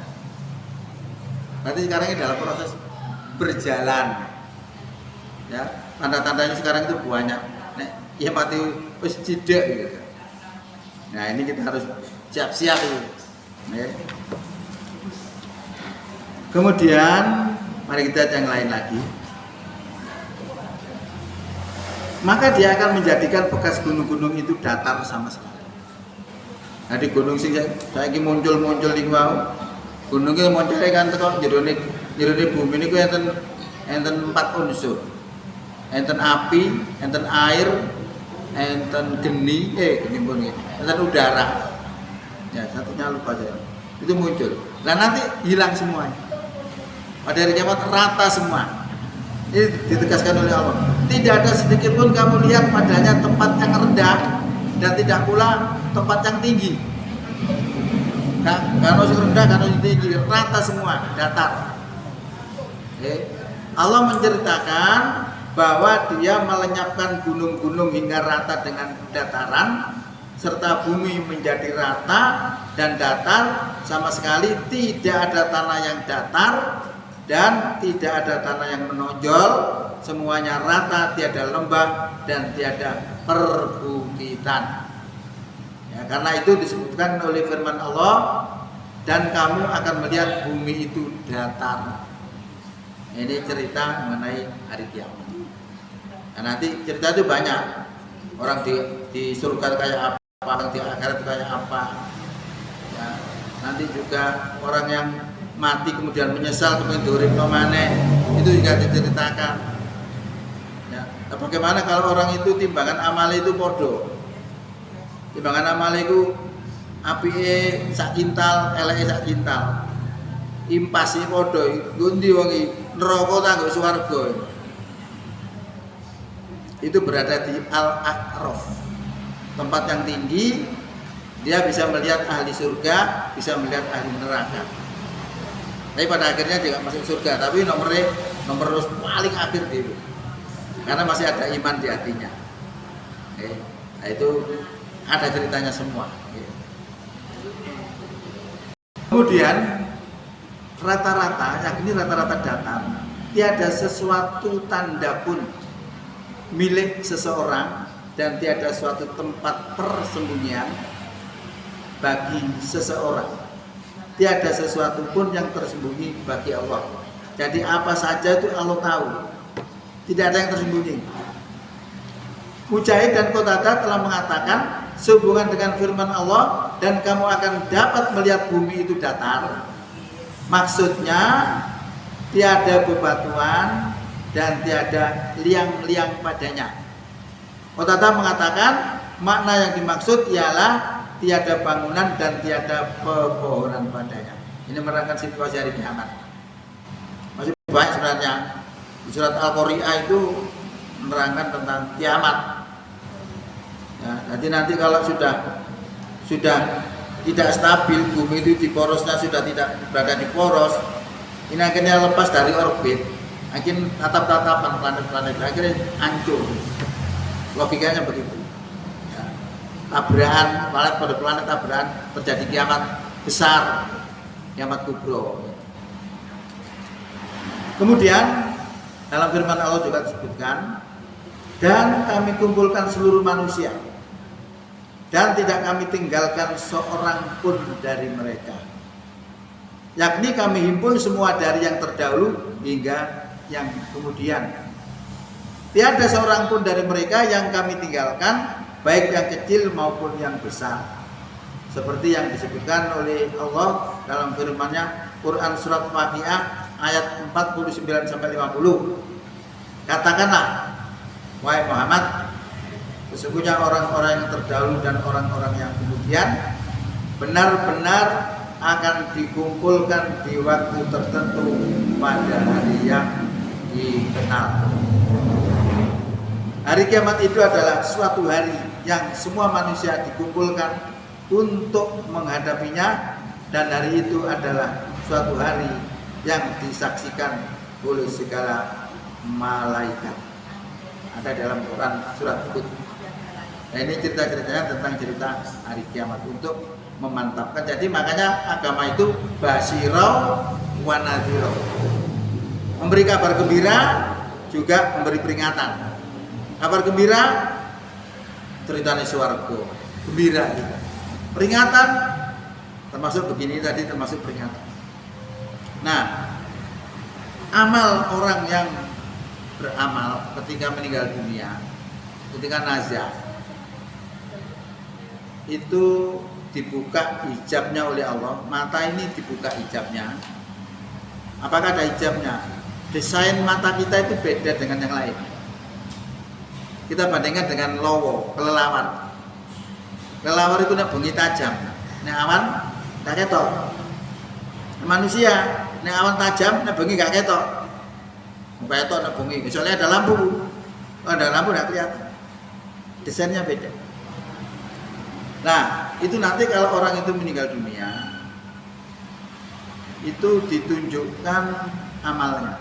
Berarti sekarang ini dalam proses berjalan. Ya, tanda-tandanya sekarang itu banyak. Nek ya mati wis cidek gitu. Nah, ini kita harus siap-siap itu. Ya. Kemudian mari kita lihat yang lain lagi. Maka dia akan menjadikan bekas gunung-gunung itu datar sama sekali. Jadi gunung sing saiki muncul niku wau. Gunungnya muncul kan teko jerone bumi niku enten 4 unsur. Enten api, enten air, enten geni pun gitu. Enten udara. Ya, satunya lupa saya. Itu muncul. Nah, nanti hilang semuanya. Pada hari kiamat rata semua. Ini ditegaskan oleh Allah. Tidak ada sedikit pun kamu lihat padanya tempat yang rendah dan tidak pula tempat yang tinggi. Nah, kalau yang rendah, kalau yang tinggi, rata semua, datar. Allah menceritakan bahwa dia melenyapkan gunung-gunung hingga rata dengan dataran, serta bumi menjadi rata dan datar, sama sekali tidak ada tanah yang datar dan tidak ada tanah yang menonjol, semuanya rata, tiada lembah dan tiada perbukitan. Ya, karena itu disebutkan oleh firman Allah, dan kamu akan melihat bumi itu datar. Ini cerita mengenai hari kiamat. Nah, nanti cerita itu banyak. Orang di surga kayak apa, orang di akhirat kayak apa. Ya, nanti juga orang yang mati kemudian menyesal kemudian diurip maneh, itu juga diceritakan. Ya, bagaimana kalau orang itu timbangan amal itu podo? Timbangan amal itu apike sak kintal, eleke sak kintal. Impasi podo, gundi wong neraka ta nggo swarga. Itu berada di Al-A'raf, tempat yang tinggi. Dia bisa melihat ahli surga, bisa melihat ahli neraka. Tapi pada akhirnya juga masuk surga, tapi nomor paling akhir dulu, karena masih ada iman di hatinya. Nah, itu ada ceritanya semua. Kemudian rata-rata, yang ini rata-rata datar, tiada sesuatu tanda pun milik seseorang dan tiada suatu tempat persembunyian bagi seseorang. Tiada sesuatu pun yang tersembunyi bagi Allah. Jadi apa saja itu Allah tahu. Tidak ada yang tersembunyi. Mujahid dan Qatadah telah mengatakan sehubungan dengan firman Allah, dan kamu akan dapat melihat bumi itu datar. Maksudnya tiada bebatuan dan tiada liang-liang padanya. Qatadah mengatakan makna yang dimaksud ialah tiada bangunan dan tiada pepohonan padanya. Ini menerangkan situasi hari kiamat. Masih banyak sebenarnya. Di surat Al-Qari'ah itu menerangkan tentang kiamat. Ya, nanti kalau sudah tidak stabil, bumi itu di porosnya sudah tidak berada di poros, ini akhirnya lepas dari orbit, akhirnya tatap-tatapan planet-planet, akhirnya hancur. Logikanya begitu. Tabrakan planet pada planet, tabrakan, terjadi kiamat besar, kiamat kubro. Kemudian dalam firman Allah juga disebutkan, dan kami kumpulkan seluruh manusia dan tidak kami tinggalkan seorang pun dari mereka, yakni kami himpun semua dari yang terdahulu hingga yang kemudian. Tiada seorang pun dari mereka yang kami tinggalkan, baik yang kecil maupun yang besar, seperti yang disebutkan oleh Allah dalam firman-Nya Quran surat Waqiah ayat 49-50. Katakanlah, wahai Muhammad, sesungguhnya orang-orang yang terdahulu dan orang-orang yang kemudian benar-benar akan dikumpulkan di waktu tertentu pada hari yang dikenal. Hari kiamat itu adalah suatu hari yang semua manusia dikumpulkan untuk menghadapinya, dan hari itu adalah suatu hari yang disaksikan oleh segala malaikat. Ada dalam Quran surat Hud. Nah, ini cerita-ceritanya tentang cerita hari kiamat untuk memantapkan. Jadi makanya agama itu basyirau wa nadhirau. Memberi kabar gembira juga memberi peringatan. Kabar gembira ceritanya swarga, gembira juga. Peringatan termasuk begini tadi, termasuk peringatan. Nah, amal orang yang beramal ketika meninggal dunia, ketika nazar, itu dibuka hijabnya oleh Allah. Mata ini dibuka hijabnya. Apakah ada hijabnya? Desain mata kita itu beda dengan yang lain. Kita bandingkan dengan lowo, kelelawar. Kelelawar itu nek bengi tajam, nek awan gak ketok. Manusia nek awan tajam, nek bengi gak ketok. Ketok nek bengi, misalnya ada lampu. Kalau ada lampu gak kelihatan. Desainnya beda. Nah, itu nanti kalau orang itu meninggal dunia, itu ditunjukkan amalnya.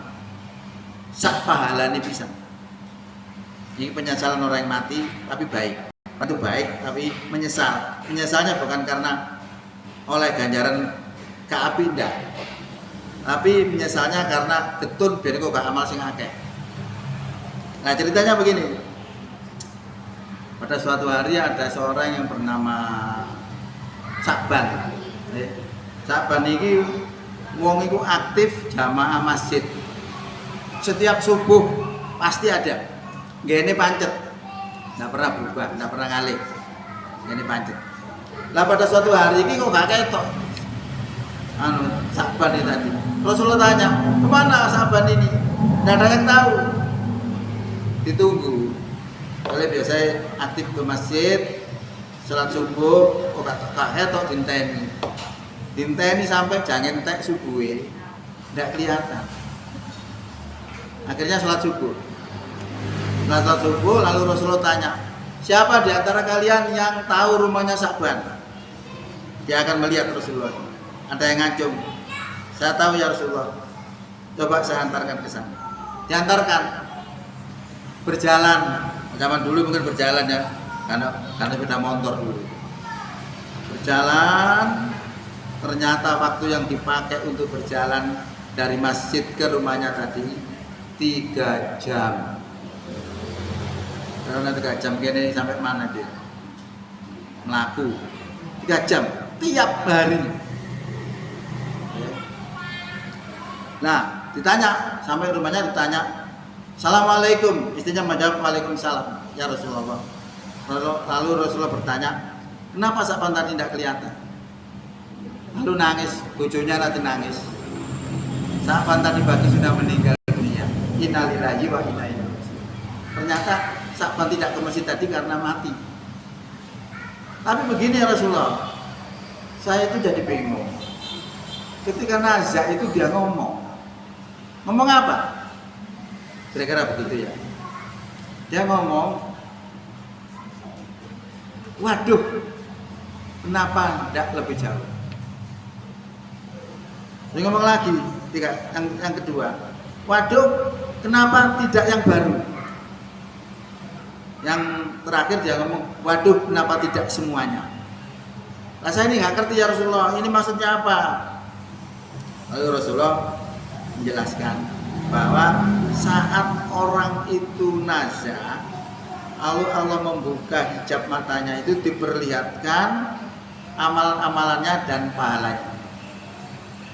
Sak pahalane bisa. Ini penyesalan orang yang mati tapi baik. Itu baik tapi menyesal. Menyesalnya bukan karena oleh ganjaran ke api ndak. Tapi menyesalnya karena ketun biar kok gak amal sing akeh. Nah, ceritanya begini. Pada suatu hari ada seorang yang bernama Sakban. Sakban ini wong iku aktif jamaah masjid. Setiap subuh pasti ada. Gene pancet. Enggak pernah berubah, enggak pernah ngalih. Gene pancet. Lah pada suatu hari ini kok gak ketok. Sakban ini tadi. Rasulullah tanya, "Kemana Sakban ini?" Tidak ada yang tahu. Ditunggu. Oleh biasa aktif ke masjid, sholat subuh, kok gak ketok dinteni. Dinteni sampai jangan entek subuhe. Tidak kelihatan. Akhirnya sholat subuh. Setelah sholat subuh lalu Rasulullah tanya, "Siapa di antara kalian yang tahu rumahnya Sakban?" Dia akan melihat Rasulullah. Ada yang ngacung. "Saya tahu ya Rasulullah." Coba saya antarkan ke sana. Diantarkan. Berjalan. Zaman dulu mungkin berjalan ya. Karena sepeda motor dulu. Berjalan. Ternyata waktu yang dipakai untuk berjalan dari masjid ke rumahnya tadi 3 jam. Karena 3 jam gini sampai mana dia? Melaku 3 jam tiap hari. Nah, ditanya sampai rumahnya ditanya, "Assalamualaikum." Istrinya menjawab, "Waalaikumsalam ya Rasulullah." Lalu Rasulullah bertanya, "Kenapa Sakban tadi tidak kelihatan?" Lalu nangis, bojonya nanti nangis. Sakban tadi pagi sudah meninggal dunia. Innalillahi wa inna ilaihi raji'un. Ternyata Sakban tidak ke masjid tadi karena mati. Tapi begini ya Rasulullah, saya itu jadi bingung. Ketika nazar itu dia ngomong apa? Kira-kira begitu ya. Dia ngomong, "Waduh, kenapa tidak lebih jauh?" Dia ngomong lagi, yang kedua, "Waduh, kenapa tidak yang baru?" Yang terakhir dia ngomong, "Waduh, kenapa tidak semuanya?" Nah, saya ini nggak ngerti ya Rasulullah, ini maksudnya apa? Lalu Rasulullah menjelaskan bahwa saat orang itu nazar, lalu Allah membuka hijab matanya itu diperlihatkan amalan-amalannya dan pahalanya.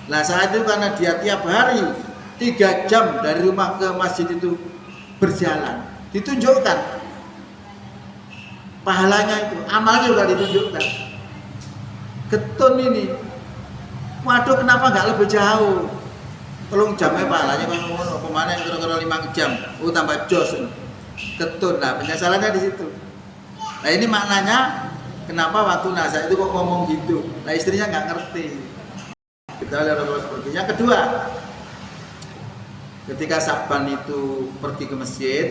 Nah saat itu karena dia tiap hari 3 jam dari rumah ke masjid itu berjalan, ditunjukkan pahalanya itu, amalnya juga ditunjukkan. Ketun ini, waduh kenapa nggak lebih jauh? Tolong jamnya pahalanya kalau kemana yang kira-kira 5 jam, tambah jos. Ketun, nah penyesalannya di situ. Nah ini maknanya kenapa waktu nazar itu kok ngomong gitu. Nah istrinya nggak ngerti. Kita lihat Rasulullah seperti yang kedua. Ketika Sakban itu pergi ke masjid,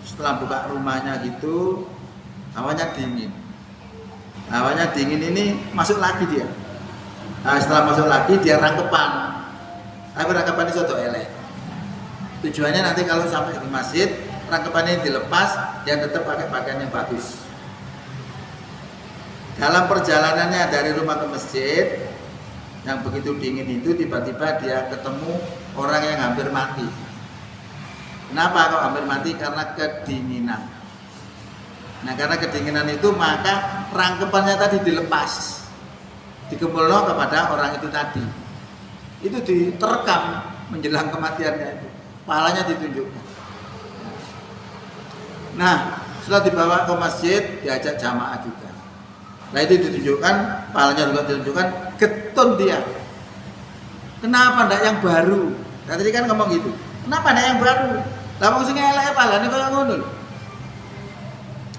setelah buka rumahnya gitu, hawanya dingin. Hawanya dingin ini masuk lagi dia. Nah setelah masuk lagi dia rangkepan. Tapi rangkepan ini soto elek. Tujuannya nanti kalau sampai di masjid, rangkepan ini dilepas, dia tetap pakai pakaian yang bagus. Dalam perjalanannya dari rumah ke masjid, yang begitu dingin itu tiba-tiba dia ketemu orang yang hampir mati. Kenapa kok hampir mati? Karena kedinginan. Nah karena kedinginan itu maka rangkepannya tadi dilepas, dikempulkan kepada orang itu tadi. Itu diterekam menjelang kematiannya itu, pahalanya ditunjukkan. Nah setelah dibawa ke masjid diajak jamaah juga. Nah itu ditunjukkan, pahalanya juga ditunjukkan. Getun dia. Kenapa ndak yang baru? Nah, tadi kan ngomong gitu. Kenapa ndak yang baru? Lah wong sing elek pahalane koyo ngono lho.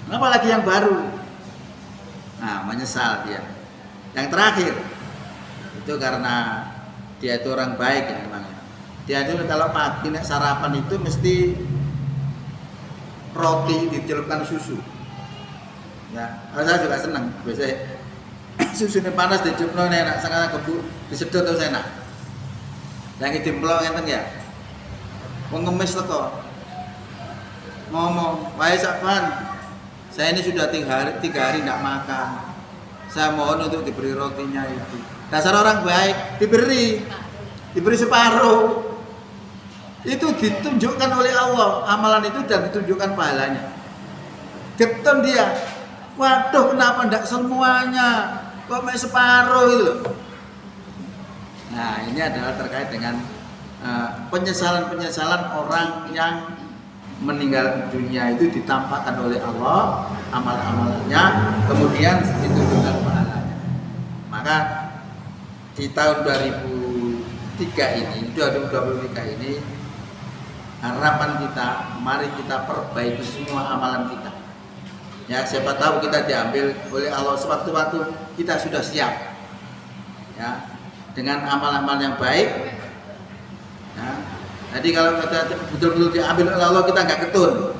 Kenapa lagi yang baru? Nah, menyesal dia. Yang terakhir itu karena dia itu orang baik ya memangnya. Dia itu kalau pagi nek sarapan itu mesti roti dicelupkan susu. Ya, saya juga senang. Biasanya susunya panas dicelupno enak, sangat kebu disedot terus enak. Yang dimplok ngenten ya. Wong ngemis teko. Ngomong, "Wahai Sakban, saya ini sudah 3 hari tidak makan. Saya mohon untuk diberi rotinya itu." Dasar orang baik, diberi separuh. Itu ditunjukkan oleh Allah amalan itu dan ditunjukkan pahalanya. Getun dia. Waduh, kenapa ndak semuanya? Kok main separuh itu loh. Nah, ini adalah terkait dengan penyesalan-penyesalan orang yang meninggal dunia itu ditampakkan oleh Allah amal-amalannya, kemudian ditunjukkan pahalanya. Maka di tahun 2023 ini harapan kita, mari kita perbaiki semua amalan kita. Ya, siapa tahu kita diambil oleh Allah sewaktu-waktu kita sudah siap. Ya, dengan amal-amal yang baik. Ya, jadi kalau kita betul-betul diambil oleh Allah, kita nggak ketun.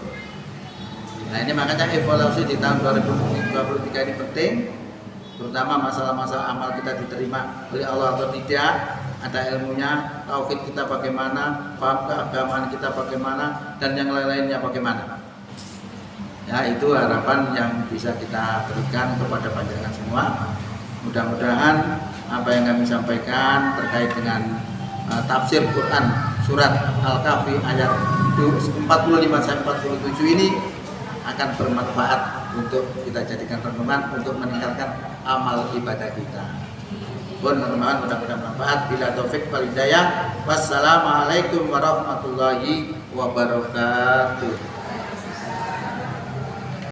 Nah, ini makanya evaluasi di tahun 2023 ini penting, terutama masalah-masalah amal kita diterima oleh Allah atau tidak, ada ilmunya, tauhid kita bagaimana, paham keagamaan kita bagaimana, dan yang lain-lainnya bagaimana. Ya, itu harapan yang bisa kita berikan kepada panjenengan semua. Mudah-mudahan apa yang kami sampaikan terkait dengan tafsir Quran surat Al-Kahfi ayat 45-47 ini akan bermanfaat untuk kita jadikan renungan untuk meningkatkan amal ibadah kita. Mudah-mudahan bermanfaat. Bila taufik wal hidayah. Wassalamualaikum warahmatullahi wabarakatuh.